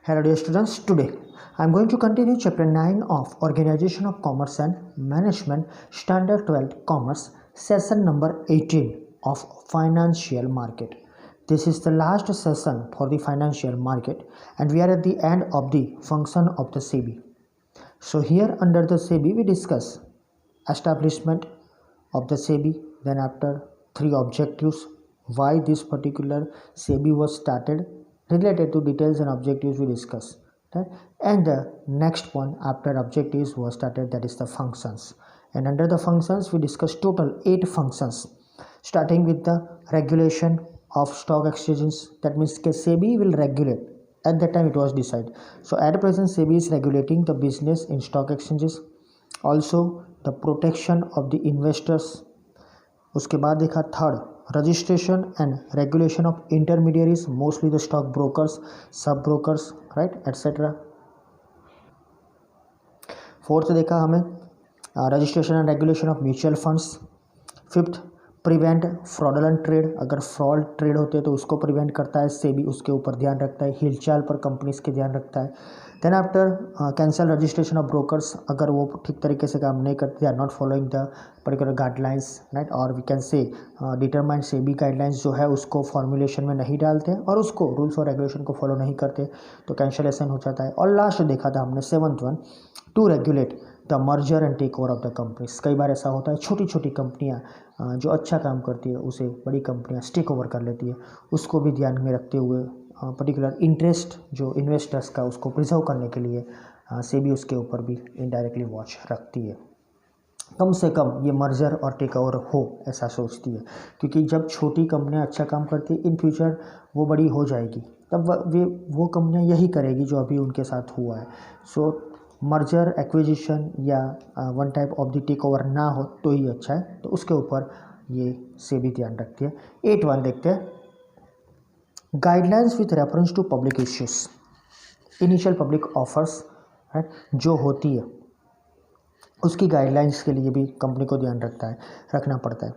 Hello dear students, today I am going to continue chapter 9 of Organization of Commerce and Management Standard 12 Commerce session number 18 of Financial Market. This is the last session for the financial market and we are at the end of the function of the SEBI. So here under the SEBI we discuss establishment of the SEBI, then after three objectives, why this particular SEBI was started, related to details and objectives we discuss, right? And the next one after objectives was started, that is the functions, and under the functions we discuss total 8 functions, starting with the regulation of stock exchanges. That means SEBI will regulate. At that time it was decided. So at present SEBI is regulating the business in stock exchanges, also the protection of the investors. उसके बाद देखा third, registration and regulation of intermediaries, mostly the stock brokers, सब brokers, right, etcetera. Fourth देखा हमें registration and regulation of mutual funds. Fifth, prevent fraudulent trade, अगर fraud trade होते हैं तो उसको प्रिवेंट करता है सेबी, उसके ऊपर ध्यान रखता है. हिलचाल पर कंपनीज के ध्यान रखता है. Then after cancel registration of brokers, अगर वो ठीक तरीके से काम नहीं करते, they are not following the particular guidelines, right, और we can say determine SEBI guidelines जो है उसको फॉर्मुलेशन में नहीं डालते और उसको रूल्स और रेगुलेशन को फॉलो नहीं करते तो कैंसलेशन हो जाता है. और लास्ट देखा था हमने seventh one, to regulate the merger and take over of the companies. कई बार ऐसा होता है छोटी छोटी कंपनियां जो अच्छा काम करती है उसे बड़ी कंपनियां टेक ओवर कर लेती है, उसको भी ध्यान में रखते हुए पर्टिकुलर इंटरेस्ट जो इन्वेस्टर्स का उसको प्रिजर्व करने के लिए सेबी उसके ऊपर भी इनडायरेक्टली वॉच रखती है. कम से कम ये मर्जर और टेक ओवर हो ऐसा सोचती है, क्योंकि जब छोटी कंपनियां अच्छा काम करती है इन फ्यूचर वो बड़ी हो जाएगी तब वो कंपनियां यही करेगी जो अभी उनके साथ हुआ है. सो मर्जर एक्विजिशन या one type of the take over ना हो तो ही अच्छा है, तो उसके ऊपर ये सेबी ध्यान रखती है. 8.1 देखते हैं, guidelines with reference to public issues. Initial public offers जो होती है उसकी गाइडलाइंस के लिए भी कंपनी को ध्यान रखना पड़ता है.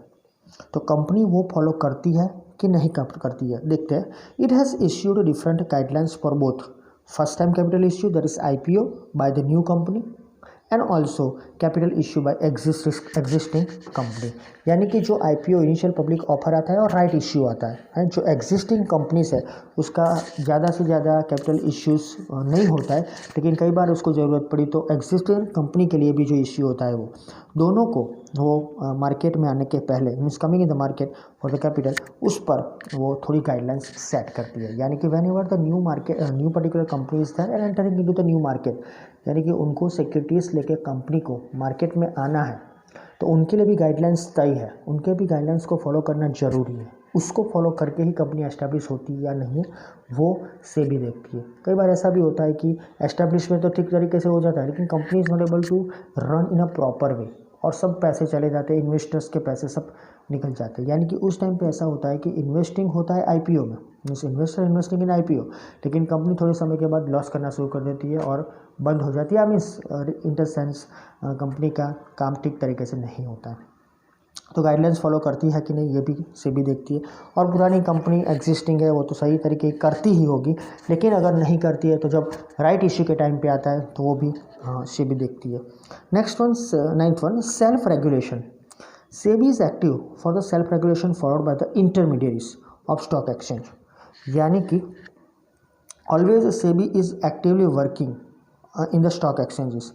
तो कंपनी वो फॉलो करती है कि नहीं करती है, देखते हैं. It has issued different guidelines for both first time capital issue, that is IPO by the new company, and also capital issue bye existing company. यानी कि जो IPO इनिशियल पब्लिक ऑफर आता है और राइट इश्यू आता है, जो existing companies है उसका ज़्यादा से ज़्यादा कैपिटल इश्यूज नहीं होता है, लेकिन कई बार उसको ज़रूरत पड़ी तो एग्जिस्टिंग कंपनी के लिए भी जो इश्यू होता है वो दोनों को वो मार्केट में आने के पहले, means coming in the market for the capital, उस पर वो थोड़ी गाइडलाइंस सेट करती है. यानी कि whenever the new particular company is there and entering into the new market, यानी कि उनको सिक्योरिटीज़ लेके कंपनी को मार्केट में आना है तो उनके लिए भी गाइडलाइंस तय है, उनके भी गाइडलाइंस को फॉलो करना ज़रूरी है. उसको फॉलो करके ही कंपनी एस्टैब्लिश होती है या नहीं है वो सेबी देखती है. कई बार ऐसा भी होता है कि एस्टैब्लिशमेंट तो ठीक तरीके से हो जाता है लेकिन company is not able to run in a proper way और सब पैसे चले जाते हैं, इन्वेस्टर्स के पैसे सब निकल जाते हैं. यानी कि उस टाइम पे ऐसा होता है कि इन्वेस्टिंग होता है IPO में, means investor investing in IPO, लेकिन कंपनी थोड़े समय के बाद लॉस करना शुरू कर देती है और बंद हो जाती है. Means in the sense company का काम ठीक तरीके से नहीं होता है. तो गाइडलाइंस फॉलो करती है कि नहीं ये भी सेबी देखती है. और पुरानी कंपनी एग्जिस्टिंग है वो तो सही तरीके करती ही होगी, लेकिन अगर नहीं करती है तो जब राइट इश्यू के टाइम पे आता है तो वो भी सेबी देखती है. Next one, 9th one, self regulation. SEBI is active for the self regulation followed by the intermediaries of stock exchange. यानी कि always SEBI is actively working in the stock exchanges.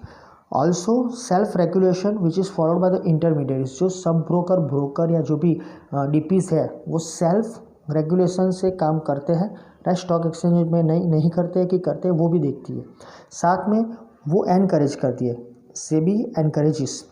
Also self regulation which is followed by the intermediaries, जो sub broker या जो भी DPs है वो self regulation से काम करते हैं, राइट. स्टॉक एक्सचेंज में नहीं करते हैं कि करते हैं वो भी देखती है. साथ में वो एनकरेज करती है, SEBI encourages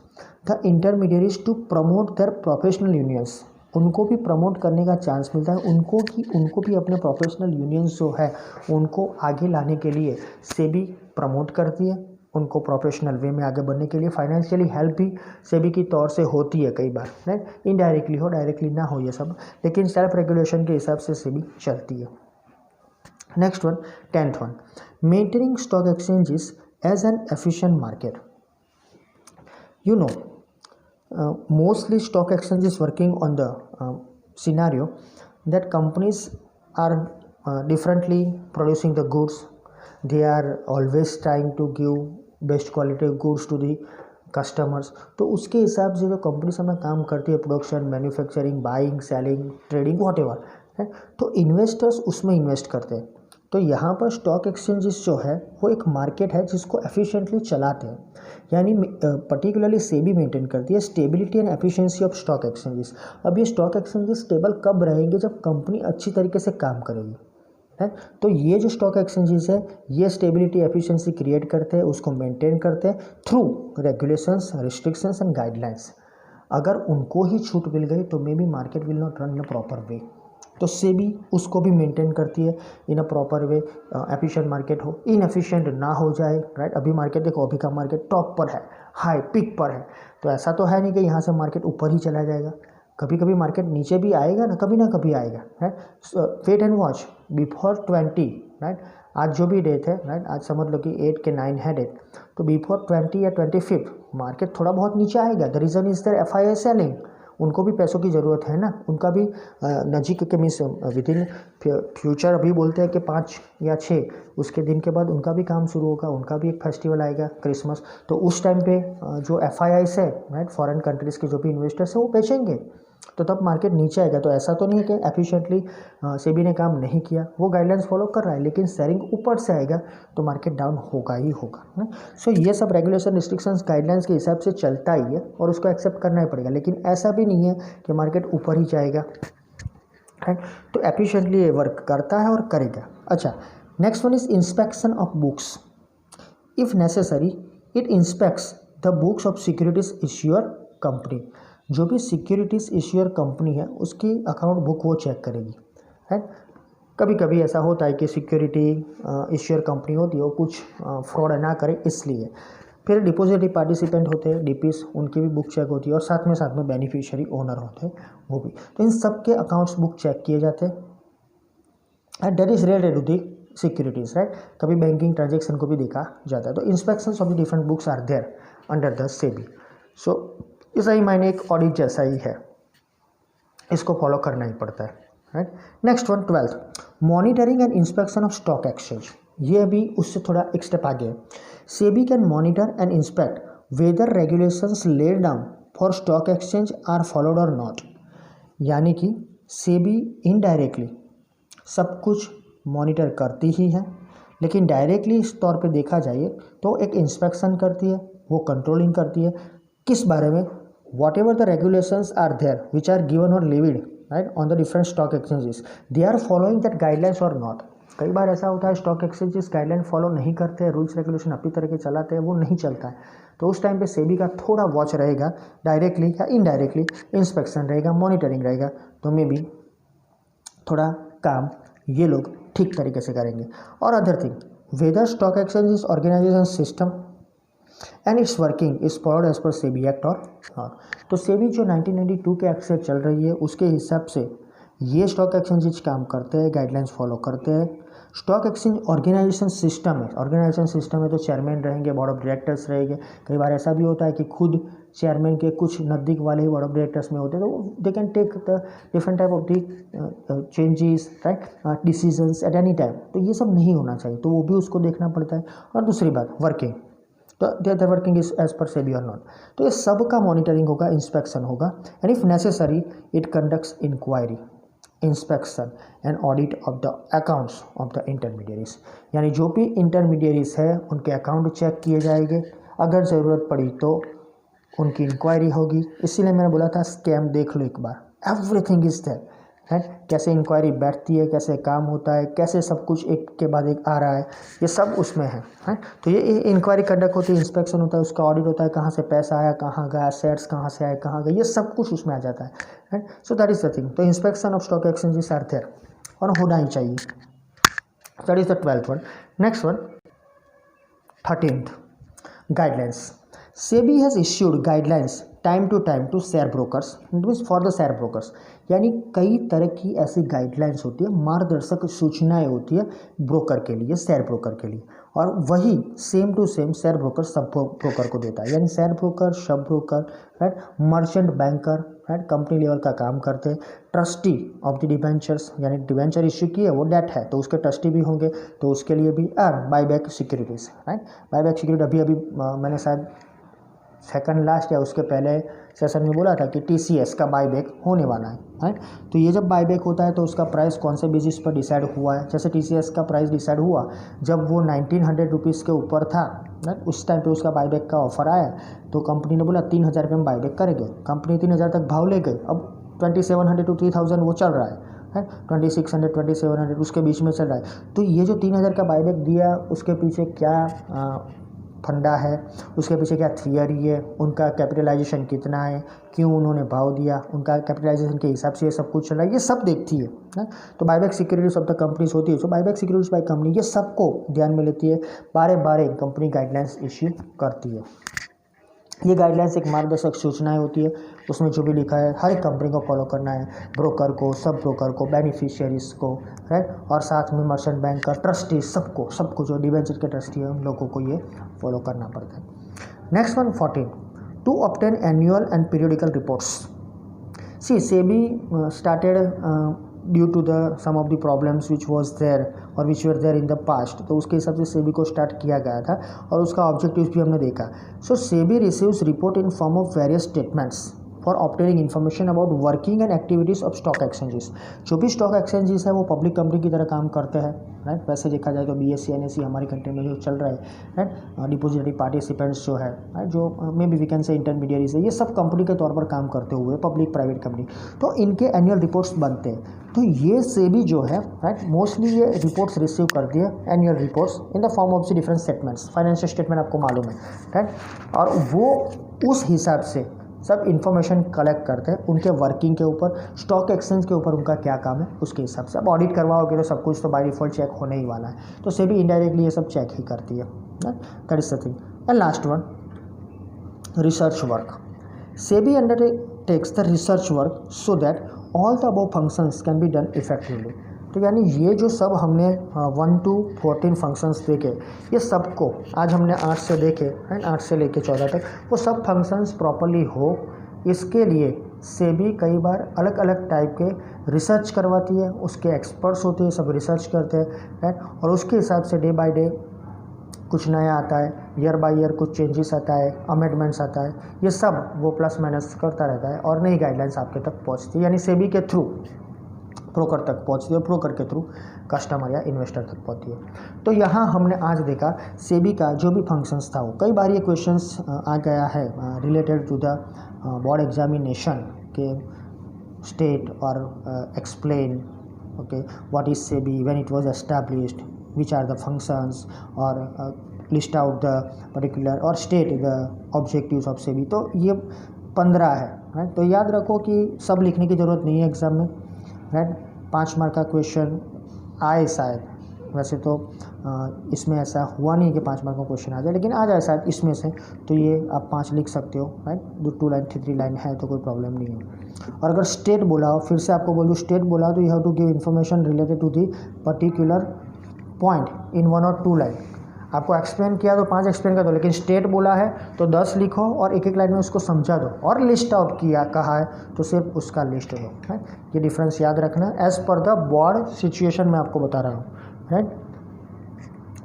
the intermediaries to promote their professional unions. उनको भी प्रमोट करने का चांस मिलता है, उनको भी अपने प्रोफेशनल यूनियंस जो है उनको आगे लाने के लिए सेबी प्रमोट करती है. उनको प्रोफेशनल वे में आगे बढ़ने के लिए फाइनेंशियली हेल्प भी सेबी की तौर से होती है कई बार, राइट. इनडायरेक्टली हो, डायरेक्टली ना हो ये सब, लेकिन सेल्फ रेगुलेशन के हिसाब से सेबी चलती है. Next one, 10th one, maintaining stock exchanges as an efficient market. You know, mostly stock exchanges working on the scenario that companies are differently producing the goods, they are always trying to give best quality goods to the customers. तो उसके हिसाब से जो company अपना काम करती है, production, manufacturing, buying, selling, trading, whatever है, तो इन्वेस्टर्स उसमें इन्वेस्ट करते हैं। तो यहाँ पर स्टॉक एक्सचेंजेस जो है वो एक मार्केट है जिसको एफिशिएंटली चलाते हैं, यानी पर्टिकुलरली सेबी मेंटेन करती है stability and efficiency of stock exchanges. अब ये स्टॉक एक्सचेंजेस स्टेबल कब रहेंगे, जब कंपनी अच्छी तरीके से काम करेगी, है। तो ये जो स्टॉक एक्सचेंजेस है ये स्टेबिलिटी एफिशिएंसी क्रिएट करते हैं, उसको मेंटेन करते हैं through regulations, restrictions and guidelines. अगर उनको ही छूट मिल गई तो may be market will not run in a proper way. तो सेबी उसको भी मेंटेन करती है in a proper way, efficient market हो, इनएफिशिएंट ना हो जाए, राइट। अभी मार्केट देखो, अभी का मार्केट टॉप पर है, हाई पीक पर है, तो ऐसा तो है नहीं कि यहाँ से मार्केट ऊपर ही चला जाएगा, कभी कभी मार्केट नीचे भी आएगा ना कभी आएगा, है। Wait and watch before 20, right. आज जो भी डेट है, राइट, आज समझ लो कि 8 के 9 है डेट, तो बिफोर 20 या 25 मार्केट थोड़ा बहुत नीचे आएगा। The reason is their FII selling, उनको भी पैसों की ज़रूरत है ना, उनका भी नज़दीक के मीन्स विद इन फ्यूचर अभी बोलते हैं कि 5 या 6 उसके दिन के बाद उनका भी काम शुरू होगा, उनका भी एक फेस्टिवल आएगा क्रिसमस। तो उस टाइम पे जो FIIs है, राइट, फॉरेन कंट्रीज़ के जो भी इन्वेस्टर्स हैं वो बेचेंगे, तो तब मार्केट नीचे आएगा। तो ऐसा तो नहीं है कि एफिशिएंटली सेबी ने काम नहीं किया, वो गाइडलाइंस फॉलो कर रहा है, लेकिन सेलिंग ऊपर से आएगा तो मार्केट डाउन होगा ही होगा। सो ये सब रेगुलेशन, रिस्ट्रिक्शंस, गाइडलाइंस के हिसाब से चलता ही है और उसको एक्सेप्ट करना ही पड़ेगा, लेकिन ऐसा भी नहीं है कि मार्केट ऊपर ही जाएगा, राइट। तो एफिशिएंटली ये वर्क करता है और करेगा। अच्छा, next one is inspection of books. If necessary it inspects the books of securities issuer company. जो भी सिक्योरिटीज इश्यूअर कंपनी है उसकी अकाउंट बुक वो चेक करेगी, राइट। कभी कभी ऐसा होता है कि सिक्योरिटी इश्यूअर कंपनी होती है वो कुछ फ्रॉड ना करे इसलिए। फिर डिपॉजिटरी पार्टिसिपेंट होते हैं, DPs, उनकी भी बुक चेक होती है, और साथ में बेनिफिशियरी ओनर होते हैं वो भी। तो इन सब के अकाउंट्स बुक चेक किए जाते हैं and that is related to the securities, right. कभी बैंकिंग ट्रांजेक्शन को भी देखा जाता है। तो inspections of the different books are there under the SEBI. So इसका ही मायने एक ऑडिट जैसा ही है, इसको फॉलो करना ही पड़ता है, right. Next one 12th, monitoring and inspection of stock exchange. ये भी उससे थोड़ा एक स्टेप आगे है। SEBI can monitor and inspect whether regulations laid down for stock exchange are followed और नॉट। यानी कि सेबी इनडायरेक्टली सब कुछ मॉनिटर करती ही है, लेकिन डायरेक्टली इस तौर पे देखा जाए तो एक इंस्पेक्शन करती है, वो कंट्रोलिंग करती है किस बारे में, whatever the regulations are there which are given or levied, right, on the different stock exchanges, they are following that guidelines or not. कई बार ऐसा होता है स्टॉक एक्सचेंजेस गाइडलाइन फॉलो नहीं करते हैं, रूल्स रेगुलेशन अपनी तरह के चलाते हैं, वो नहीं चलता है, तो उस टाइम पे सेबी का थोड़ा वॉच रहेगा, डायरेक्टली या इनडायरेक्टली इंस्पेक्शन रहेगा, मॉनिटरिंग रहेगा, तो मे बी थोड़ा काम ये लोग ठीक तरीके से करेंगे। और other thing, whether stock exchanges organisation system and its working is followed as per SEBI act और नॉट। तो सेबी जो 1992 के एक्ट से चल रही है उसके हिसाब से ये स्टॉक एक्सचेंजेस काम करते हैं, गाइडलाइंस फॉलो करते हैं। स्टॉक एक्सचेंज ऑर्गेनाइजेशन सिस्टम है, ऑर्गेनाइजेशन सिस्टम है तो चेयरमैन रहेंगे, बोर्ड ऑफ डायरेक्टर्स रहेंगे। कई बार ऐसा भी होता है कि खुद चेयरमैन के कुछ नज़दीक वाले ही बोर्ड ऑफ डायरेक्टर्स में होते हैं, तो they can take the different type of the changes, right, decisions at any time. तो ये सब नहीं होना चाहिए, तो वो भी उसको देखना पड़ता है। और दूसरी बात वर्किंग, तो there working is as per SEBI और नॉट। तो ये सब का मॉनिटरिंग होगा, इंस्पेक्शन होगा, and if necessary it conducts inquiry, inspection and audit of the accounts of the intermediaries. यानी जो भी इंटरमीडियरीज है उनके अकाउंट चेक किए जाएंगे, अगर ज़रूरत पड़ी तो उनकी इंक्वायरी होगी। इसीलिए मैंने बोला था स्कैम देख लो एक बार, एवरीथिंग इज देयर, है। कैसे इंक्वायरी बैठती है, कैसे काम होता है, कैसे सब कुछ एक के बाद एक आ रहा है, ये सब उसमें है। तो ये इंक्वायरी कंडक्ट होती है, इंस्पेक्शन होता है, उसका ऑडिट होता है, कहाँ से पैसा आया, कहाँ गया, शेयर्स कहाँ से आए, कहाँ गए, ये सब कुछ उसमें आ जाता है। So that is the thing. तो inspection of stock exchanges are there और होना ही चाहिए। That is the 12th one. Next one 13th, guidelines. SEBI has issued guidelines time to share brokers, means for the share brokers. यानी कई तरह की ऐसी गाइडलाइंस होती है, मार्गदर्शक सूचनाएं होती है ब्रोकर के लिए, शेयर ब्रोकर के लिए, और वही same to same share broker sub broker को देता है। यानी share broker, sub broker, right, merchant banker, right, company level का काम करते हैं। ट्रस्टी ऑफ द डिबेंचर्स, यानी डिबेंचर इश्यू की है वो डेट है तो उसके ट्रस्टी भी होंगे, तो उसके लिए भी buyback securities, right. Buyback security अभी मैंने शायद सेकंड लास्ट या उसके पहले सेशन में बोला था कि टीसीएस का बाईबैक होने वाला है, राइट। तो ये जब बाईबैक होता है तो उसका प्राइस कौन से बेसिस पर डिसाइड हुआ है। जैसे टीसीएस का प्राइस डिसाइड हुआ जब वो 1900 रुपीज़ के ऊपर था, राइट, उस टाइम पे उसका बाईबैक का ऑफर आया तो कंपनी ने बोला 3000 रुपये में बाईबैक करेंगे। कंपनी 3000 तक भाव ले गई। अब 2700 to 3000 वो चल रहा है 2600 2700 उसके बीच में चल रहा है। तो ये जो 3000 का बाईबैक दिया उसके पीछे क्या फंडा है, उसके पीछे क्या थियरी है, उनका कैपिटलाइजेशन कितना है, क्यों उन्होंने भाव दिया, उनका कैपिटलाइजेशन के हिसाब से ये सब कुछ चल रहा है, ये सब देखती है। तो buyback securities of the companies होती है। तो बाईबैक सिक्योरिटीज बाय कंपनी ये सबको ध्यान में लेती है, बारे बारे कंपनी गाइडलाइंस इश्यू करती है। ये गाइडलाइंस एक मार्गदर्शक सूचनाएं होती है, उसमें जो भी लिखा है हर एक कंपनी को फॉलो करना है, ब्रोकर को, सब ब्रोकर को, बेनिफिशियरीज को, राइट, और साथ में मर्चेंट बैंक का ट्रस्टी, सबको जो डिबेंचर के ट्रस्टी है उन लोगों को ये फॉलो करना पड़ता है। Next one 14, to obtain annual and periodical reports. See SEBI started due to the some of the problems which was there or which were there in the past. तो उसके हिसाब से सेबी को स्टार्ट किया गया था और उसका ऑब्जेक्टिव भी हमने देखा। So SEBI receives report in form of various statements for obtaining information about working and activities of stock exchanges. जो भी स्टॉक एक्सचेंजेस है वो पब्लिक कंपनी की तरह काम करते हैं, राइट। वैसे देखा जाए तो BSE NSE हमारी कंट्री में जो चल रहा है, राइट, डिपोजिटरी पार्टिसिपेंट्स जो है, राइट, जो may be we can say intermediaries है, ये सब कंपनी के तौर पर काम करते हुए पब्लिक प्राइवेट कंपनी, तो इनके एनुअल रिपोर्ट्स बनते हैं। तो ये सेबी जो है, राइट, मोस्टली ये रिपोर्ट्स रिसीव करती है, annual reports in the form of the different statements. Financial statement आपको मालूम है, राइट, और वो उस हिसाब से सब इन्फॉर्मेशन कलेक्ट करते हैं उनके वर्किंग के ऊपर, स्टॉक एक्सचेंज के ऊपर उनका क्या काम है उसके हिसाब से। अब ऑडिट करवाओगे तो सब कुछ तो बाय डिफॉल्ट चेक होने ही वाला है, तो सेबी इनडायरेक्टली ये सब चेक ही करती है, that is the thing. And last one, research work. SEBI undertakes the research work so that all the above functions can be done effectively. तो यानी ये जो सब हमने 1 to 14 फंक्शंस देखे, ये सबको आज हमने 8 से देखे, राइट, 8 से लेके 14 तक, वो सब फंक्शंस प्रॉपरली हो, इसके लिए सेबी कई बार अलग अलग टाइप के रिसर्च करवाती है, उसके एक्सपर्ट्स होते हैं, सब रिसर्च करते हैं, राइट, और उसके हिसाब से डे बाय डे कुछ नया आता है, ईयर बाय ईयर कुछ चेंजेस आता है, अमेंडमेंट्स आता है, ये सब वो प्लस माइनस करता रहता है और नई गाइडलाइंस आपके तक पहुंचती है, यानी सेबी के थ्रू ब्रोकर तक पहुंचती है, ब्रोकर के थ्रू कस्टमर या इन्वेस्टर तक पहुंचती है। तो यहाँ हमने आज देखा सेबी का जो भी फंक्शंस था वो, कई बार ये क्वेश्चंस आ गया है related to the board examination के स्टेट और explain okay what is SEBI, when it was established, which are the functions, और लिस्ट आउट द पर्टिकुलर और state the objectives of SEBI. तो ये 15 है, राइट। तो याद रखो कि सब लिखने की ज़रूरत नहीं है एग्ज़ाम में, राइट। 5 मार्क का क्वेश्चन आए शायद, वैसे तो इसमें ऐसा हुआ नहीं कि 5 मार्क का क्वेश्चन आ जाए, लेकिन आ जाए शायद इसमें से, तो ये आप 5 लिख सकते हो, राइट। 2 लाइन 3 लाइन है तो कोई प्रॉब्लम नहीं है। और अगर स्टेट बोला हो, फिर से आपको बोल दूँ, स्टेट बोला तो you have to give information related to the particular point in 1 or 2 line. आपको एक्सप्लेन किया तो 5 एक्सप्लेन कर दो, लेकिन स्टेट बोला है तो 10 लिखो और एक लाइन में उसको समझा दो, और लिस्ट आउट किया कहा है तो सिर्फ उसका लिस्ट दो, राइट। ये डिफरेंस याद रखना as per the board situation में आपको बता रहा हूँ, राइट,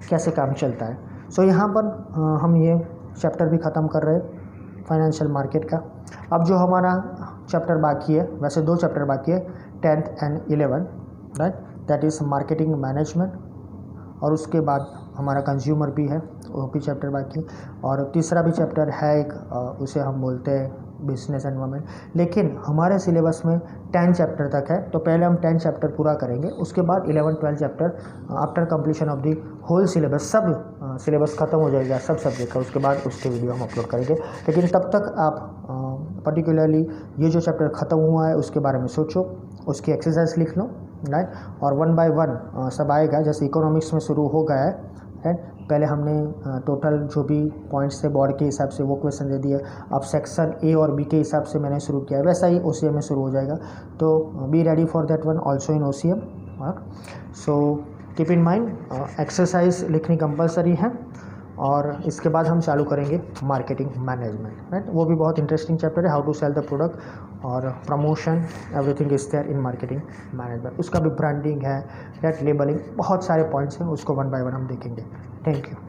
कैसे काम चलता है। सो यहाँ पर हम ये चैप्टर भी ख़त्म कर रहे फाइनेंशियल मार्केट का। अब जो हमारा चैप्टर बाकी है, वैसे 2 चैप्टर बाकी है, 10th and 11th, right, that is marketing management, और उसके बाद हमारा कंज्यूमर भी है, वो भी चैप्टर बाकी है, और तीसरा भी चैप्टर है एक, उसे हम बोलते हैं बिजनेस एनवायरनमेंट। लेकिन हमारे सिलेबस में 10 चैप्टर तक है, तो पहले हम 10 चैप्टर पूरा करेंगे, उसके बाद 11-12 chapter after completion of the whole syllabus, सब सिलेबस ख़त्म हो जाएगा सब सब्जेक्ट का, उसके बाद उसके वीडियो हम अपलोड करेंगे। लेकिन तब तक आप पर्टिकुलरली ये जो चैप्टर ख़त्म हुआ है उसके बारे में सोचो, उसकी एक्सरसाइज लिख लो, राइट, और 1 by 1 सब आएगा। जैसे इकोनॉमिक्स में शुरू हो गया है, राइट, पहले हमने टोटल जो भी पॉइंट्स थे बोर्ड के हिसाब से वो क्वेश्चन दे दिए, अब सेक्शन ए और बी के हिसाब से मैंने शुरू किया है, वैसा ही OCM में शुरू हो जाएगा। तो be ready for that one also in OCM। So keep in mind exercise लिखनी कंपलसरी है, और इसके बाद हम चालू करेंगे मार्केटिंग मैनेजमेंट, राइट। वो भी बहुत इंटरेस्टिंग चैप्टर है, how to sell the product और promotion, everything is there in marketing management. उसका भी ब्रांडिंग है, राइट, लेबलिंग, बहुत सारे पॉइंट्स हैं, उसको वन बाय वन हम देखेंगे। Thank you.